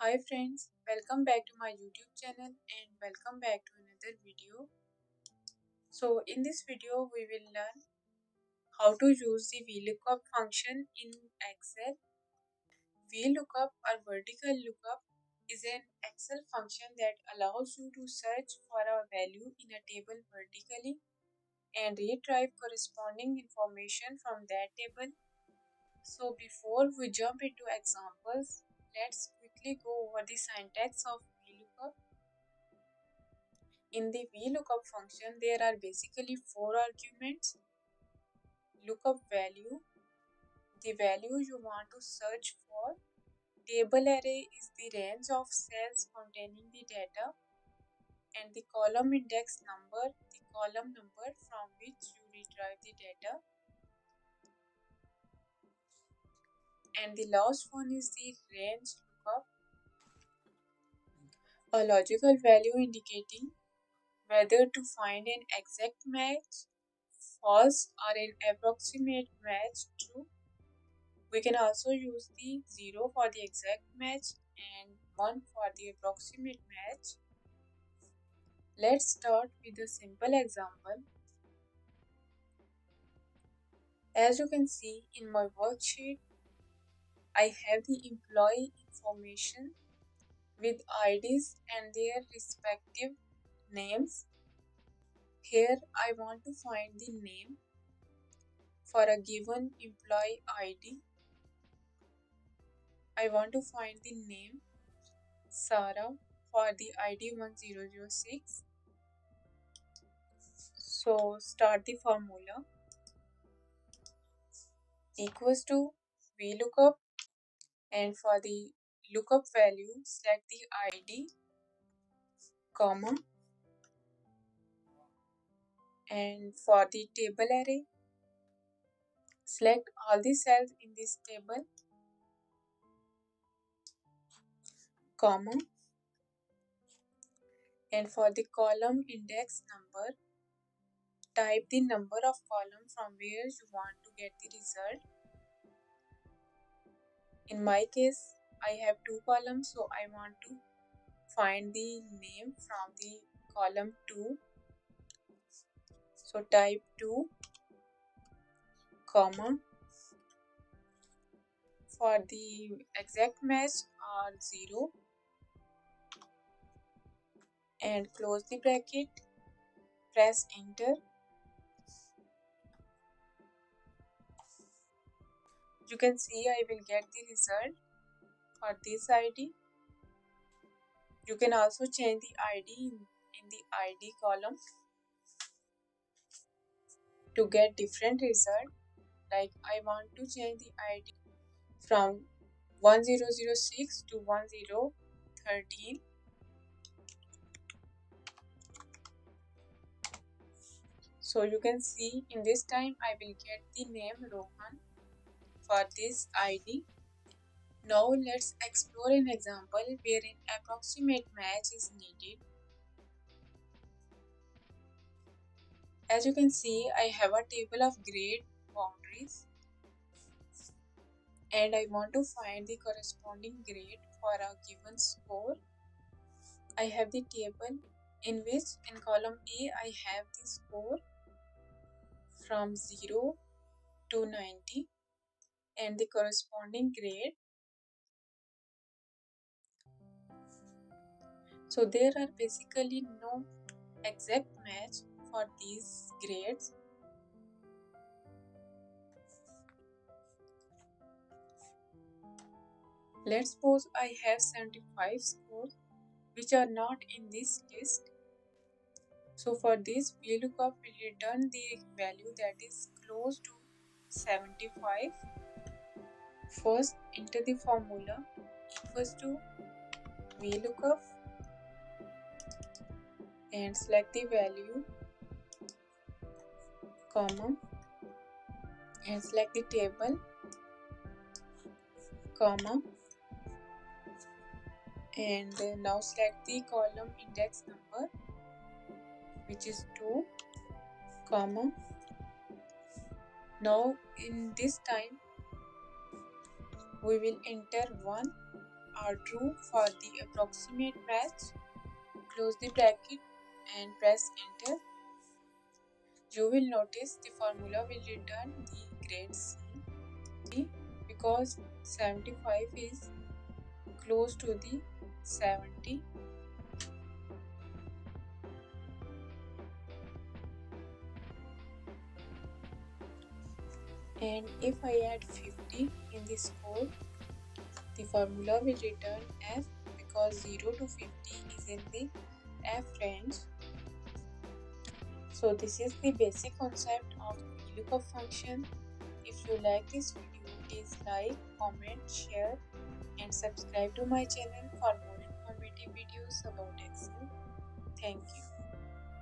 Hi friends, welcome back to my YouTube channel and welcome back to another video. So in this video we will learn how to use the VLOOKUP function in Excel. VLOOKUP or vertical lookup is an Excel function that allows you to search for a value in a table vertically and retrieve corresponding information from that table. So before we jump into examples, let's quickly go over the syntax of VLOOKUP. In the VLOOKUP function, there are basically four arguments. Lookup value, the value you want to search for. Table array is the range of cells containing the data. And the column index number, the column number from which you retrieve the data. And the last one is the range lookup, a logical value indicating whether to find an exact match, false, or an approximate match, true. We can also use the 0 for the exact match and 1 for the approximate match. Let's start with a simple example. As you can see in my worksheet, I have the employee information with IDs and their respective names. Here I want to find the name for a given employee ID. I want to find the name Sarah for the ID 1006. So start the formula equals to VLOOKUP, and for the lookup value select the ID, comma, and for the table array select all the cells in this table, comma, and for the column index number type the number of column from where you want to get the result. In my case I have two columns, so I want to find the name from the column 2. So type 2, comma, for the exact match are 0 and close the bracket, press enter. You can see I will get the result for this ID. You can also change the ID in the ID column to get different result. Like I want to change the ID from 1006 to 1013. So you can see in this time I will get the name Rohan for this ID. Now let's explore an example where an approximate match is needed. As you can see, I have a table of grade boundaries and I want to find the corresponding grade for a given score. I have the table in which in column A I have the score from 0 to 90 and the corresponding grade. So there are basically no exact match for these grades. Let's suppose I have 75 scores which are not in this list. So for this VLOOKUP will return the value that is close to 75. First enter the formula equals to VLOOKUP and select the value, comma, and select the table, comma, and now select the column index number which is 2, comma. Now in this time we will enter 1 are true for the approximate match, close the bracket and press enter. You will notice the formula will return the grade C because 75 is close to the 70. And if I add 50 in the score, the formula will return F because 0 to 50 is in the F range. So this is the basic concept of VLOOKUP function. If you like this video, please like, comment, share and subscribe to my channel for more informative videos about Excel. Thank you.